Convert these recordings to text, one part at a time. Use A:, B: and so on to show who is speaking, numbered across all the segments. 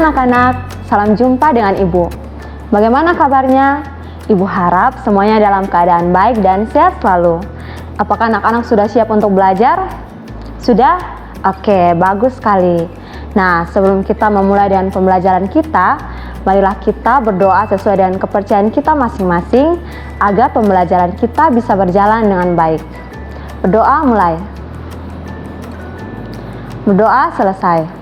A: anak-anak, salam jumpa dengan Ibu. Bagaimana kabarnya? Ibu harap semuanya dalam keadaan baik dan sehat selalu. Apakah anak-anak sudah siap untuk belajar? Sudah? Oke, bagus sekali. Nah, sebelum kita memulai dengan pembelajaran kita, marilah kita berdoa sesuai dengan kepercayaan kita masing-masing agar pembelajaran kita bisa berjalan dengan baik. Berdoa mulai. Berdoa selesai.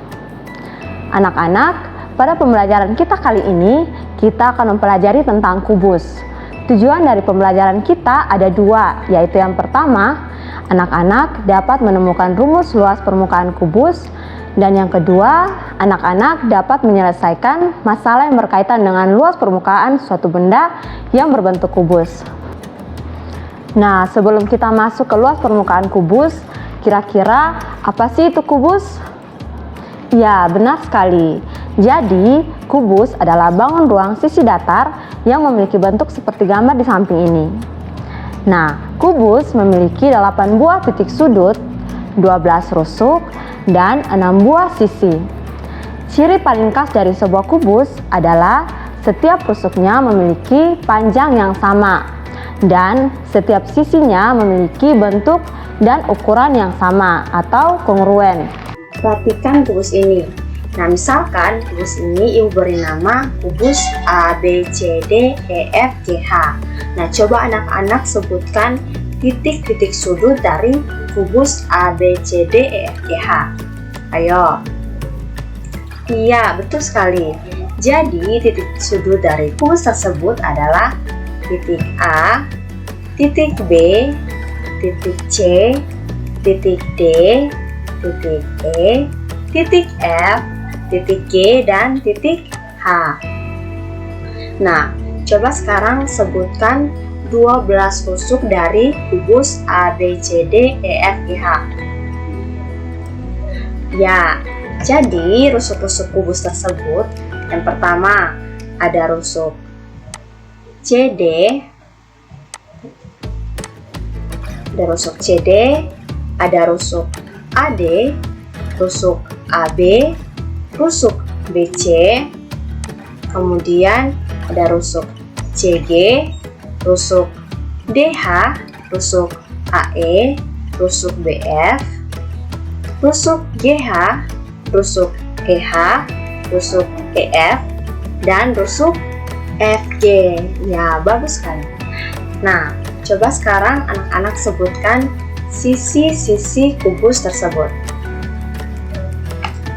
A: Anak-anak, pada pembelajaran kita kali ini, kita akan mempelajari tentang kubus. Tujuan dari pembelajaran kita ada dua, yaitu yang pertama, anak-anak dapat menemukan rumus luas permukaan kubus, dan yang kedua, anak-anak dapat menyelesaikan masalah yang berkaitan dengan luas permukaan suatu benda yang berbentuk kubus. Nah, sebelum kita masuk ke luas permukaan kubus, kira-kira apa sih itu kubus? Ya, benar sekali. Jadi, kubus adalah bangun ruang sisi datar yang memiliki bentuk seperti gambar di samping ini. Nah, kubus memiliki 8 buah titik sudut, 12 rusuk, dan 6 buah sisi. Ciri paling khas dari sebuah kubus adalah setiap rusuknya memiliki panjang yang sama, dan setiap sisinya memiliki bentuk dan ukuran yang sama atau kongruen.
B: Perhatikan kubus ini. Nah, misalkan kubus ini Ibu beri nama kubus A, B, C, D, E, F, G, H. Nah, coba anak-anak sebutkan titik-titik sudut dari kubus A, B, C, D, E, F, G, H. Ayo. Iya, betul sekali. Jadi, titik sudut dari kubus tersebut adalah titik A, titik B, titik C, titik D, titik E, titik F, titik G, dan titik H. Nah, coba sekarang sebutkan 12 rusuk dari kubus A, B, C, D, E, F, G, H. Ya, jadi rusuk-rusuk kubus tersebut, yang pertama ada rusuk CD, ada rusuk CD, ada rusuk AD, rusuk AB, rusuk BC, kemudian ada rusuk CG, rusuk DH, rusuk AE, rusuk BF, rusuk GH, rusuk EH, rusuk EF, dan rusuk FG. Ya, bagus sekali. Nah, coba sekarang anak-anak sebutkan sisi-sisi kubus tersebut.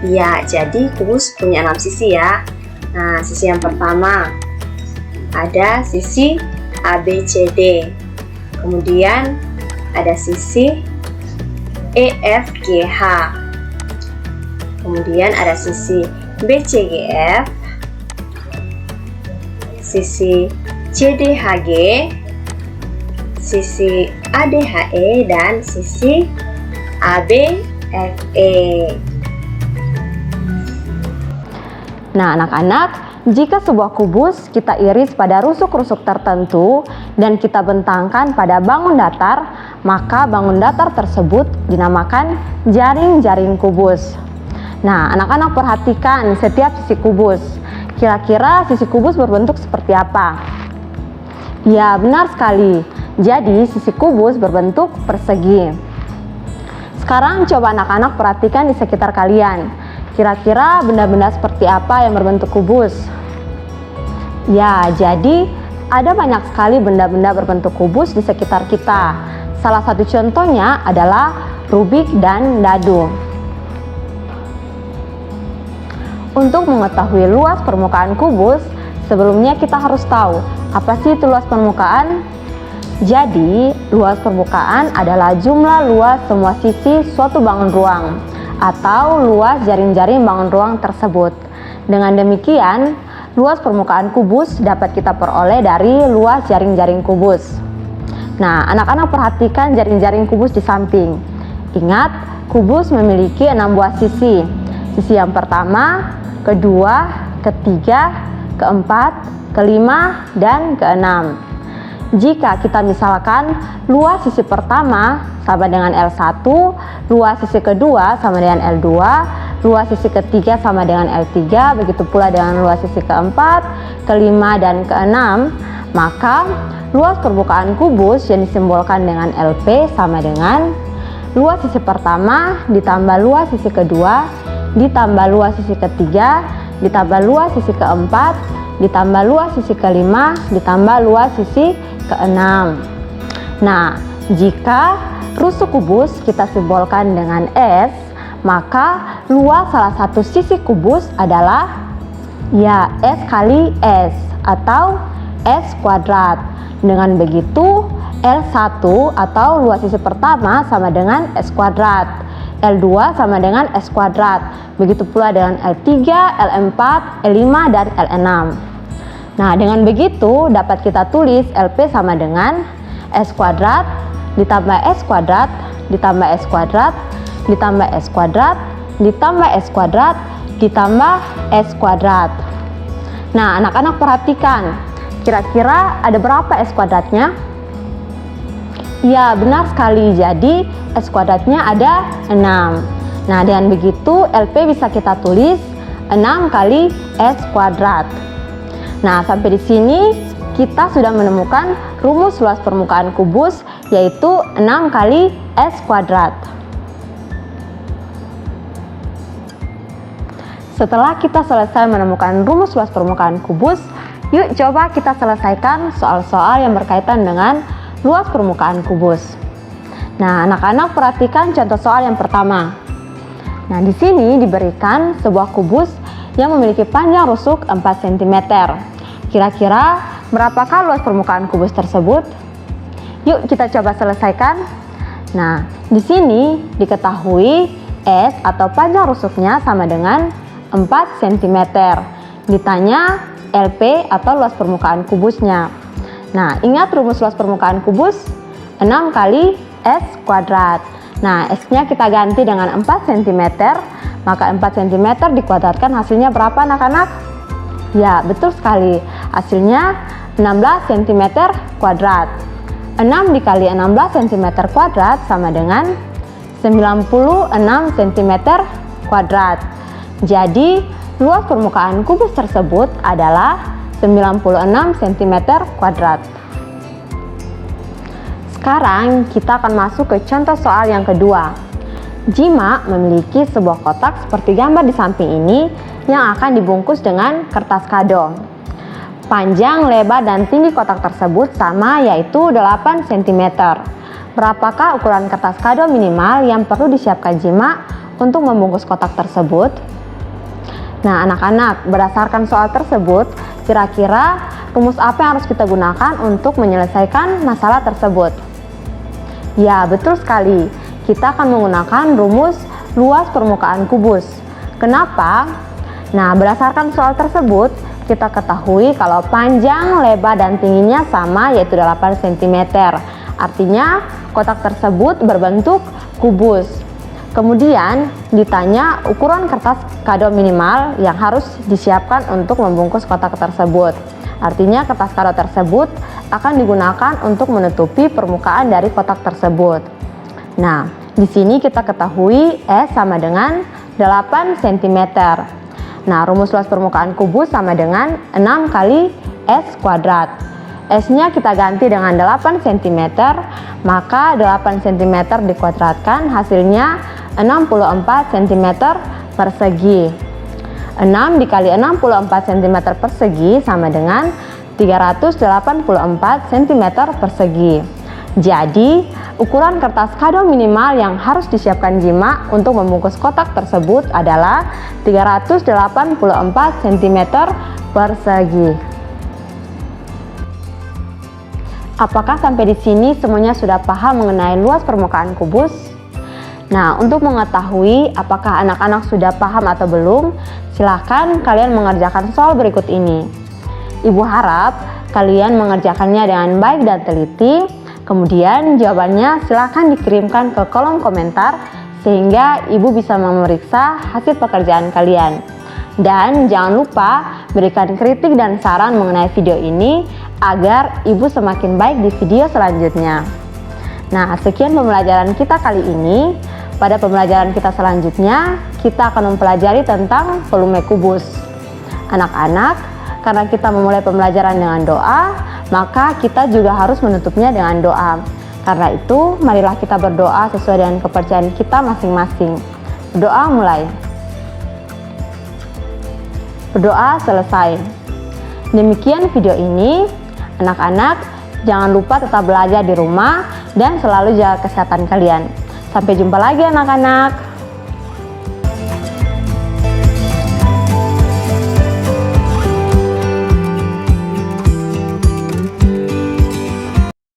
B: Ya, jadi kubus punya 6 sisi ya. Nah, sisi yang pertama ada sisi ABCD. Kemudian ada sisi EFGH. Kemudian ada sisi BCGF, sisi CDHG, sisi ADHE, dan sisi ABFE.
A: Nah, anak-anak, jika sebuah kubus kita iris pada rusuk-rusuk tertentu dan kita bentangkan pada bangun datar, maka bangun datar tersebut dinamakan jaring-jaring kubus. Nah, anak-anak perhatikan setiap sisi kubus. Kira-kira sisi kubus berbentuk seperti apa? Ya, benar sekali. Jadi, sisi kubus berbentuk persegi. Sekarang coba anak-anak perhatikan di sekitar kalian. Kira-kira benda-benda seperti apa yang berbentuk kubus? Ya, jadi ada banyak sekali benda-benda berbentuk kubus di sekitar kita. Salah satu contohnya adalah rubik dan dadu. Untuk mengetahui luas permukaan kubus, sebelumnya kita harus tahu apa sih itu luas permukaan. Jadi, luas permukaan adalah jumlah luas semua sisi suatu bangun ruang atau luas jaring-jaring bangun ruang tersebut. Dengan demikian, luas permukaan kubus dapat kita peroleh dari luas jaring-jaring kubus. Nah, anak-anak perhatikan jaring-jaring kubus di samping. Ingat, kubus memiliki 6 buah sisi. Sisi yang pertama, kedua, ketiga, keempat, kelima, dan keenam. jika kita misalkan luas sisi pertama sama dengan L1, luas sisi kedua sama dengan L2, luas sisi ketiga sama dengan L3, begitu pula dengan luas sisi keempat, kelima, dan keenam, maka luas permukaan kubus yang disimbolkan dengan LP sama dengan luas sisi pertama ditambah luas sisi kedua ditambah luas sisi ketiga ditambah luas sisi keempat ditambah luas sisi kelima ditambah luas sisi keenam. Nah, jika rusuk kubus kita simbolkan dengan S, maka luas salah satu sisi kubus adalah ya S kali S atau S kuadrat. Dengan begitu L1 atau luas sisi pertama sama dengan S kuadrat, L2 sama dengan S kuadrat, begitu pula dengan L3, L4, L5, dan L6. Nah, dengan begitu dapat kita tulis LP sama dengan S kuadrat ditambah S kuadrat ditambah S kuadrat ditambah S kuadrat ditambah S kuadrat ditambah S kuadrat. Nah, anak-anak perhatikan, kira-kira ada berapa S kuadratnya? Ya, benar sekali. Jadi S kuadratnya ada 6. Nah, dengan begitu LP bisa kita tulis 6 kali S kuadrat. Nah, sampai di sini kita sudah menemukan rumus luas permukaan kubus, yaitu 6 kali S kuadrat. Setelah kita selesai menemukan rumus luas permukaan kubus, yuk coba kita selesaikan soal-soal yang berkaitan dengan luas permukaan kubus. Nah, anak-anak perhatikan contoh soal yang pertama. Nah, di sini diberikan sebuah kubus yang memiliki panjang rusuk 4 cm. Kira-kira berapakah luas permukaan kubus tersebut? Yuk kita coba selesaikan. Nah, di sini diketahui S atau panjang rusuknya sama dengan 4 cm. Ditanya LP atau luas permukaan kubusnya. Nah, ingat rumus luas permukaan kubus 6 kali S kuadrat. Nah, S-nya kita ganti dengan 4 cm, maka 4 cm dikuadratkan hasilnya berapa anak-anak? Ya, betul sekali. Hasilnya 16 cm kuadrat. 6 dikali 16 cm kuadrat sama dengan 96 cm kuadrat. Jadi, luas permukaan kubus tersebut adalah 96 cm kuadrat. Sekarang kita akan masuk ke contoh soal yang kedua. Jima memiliki sebuah kotak seperti gambar di samping ini yang akan dibungkus dengan kertas kado. Panjang, lebar, dan tinggi kotak tersebut sama, yaitu 8 cm. Berapakah ukuran kertas kado minimal yang perlu disiapkan Jima untuk membungkus kotak tersebut? Nah, anak-anak, berdasarkan soal tersebut, kira-kira rumus apa yang harus kita gunakan untuk menyelesaikan masalah tersebut? Ya, betul sekali. Kita akan menggunakan rumus luas permukaan kubus. Kenapa? Nah, berdasarkan soal tersebut, kita ketahui kalau panjang, lebar, dan tingginya sama, yaitu 8 cm. Artinya, kotak tersebut berbentuk kubus. Kemudian ditanya ukuran kertas kado minimal yang harus disiapkan untuk membungkus kotak tersebut. Artinya kertas kado tersebut akan digunakan untuk menutupi permukaan dari kotak tersebut. Nah, di sini kita ketahui S sama dengan 8 cm. Nah, rumus luas permukaan kubus sama dengan 6 kali S kuadrat. S-nya kita ganti dengan 8 cm, maka 8 cm dikuadratkan hasilnya 64 cm persegi. 6 dikali 64 cm persegi sama dengan 384 cm persegi. Jadi, ukuran kertas kado minimal yang harus disiapkan Jima untuk membungkus kotak tersebut adalah 384 cm persegi. Apakah sampai di sini semuanya sudah paham mengenai luas permukaan kubus? Nah, untuk mengetahui apakah anak-anak sudah paham atau belum, silahkan kalian mengerjakan soal berikut ini. Ibu harap kalian mengerjakannya dengan baik dan teliti. Kemudian jawabannya silahkan dikirimkan ke kolom komentar sehingga ibu bisa memeriksa hasil pekerjaan kalian. Dan jangan lupa berikan kritik dan saran mengenai video ini agar ibu semakin baik di video selanjutnya. Nah, sekian pembelajaran kita kali ini. Pada pembelajaran kita selanjutnya, kita akan mempelajari tentang volume kubus. Anak-anak, karena kita memulai pembelajaran dengan doa, maka kita juga harus menutupnya dengan doa. Karena itu, marilah kita berdoa sesuai dengan kepercayaan kita masing-masing. Berdoa mulai. Berdoa selesai. Demikian video ini. Anak-anak, jangan lupa tetap belajar di rumah dan selalu jaga kesehatan kalian. Sampai jumpa lagi anak-anak.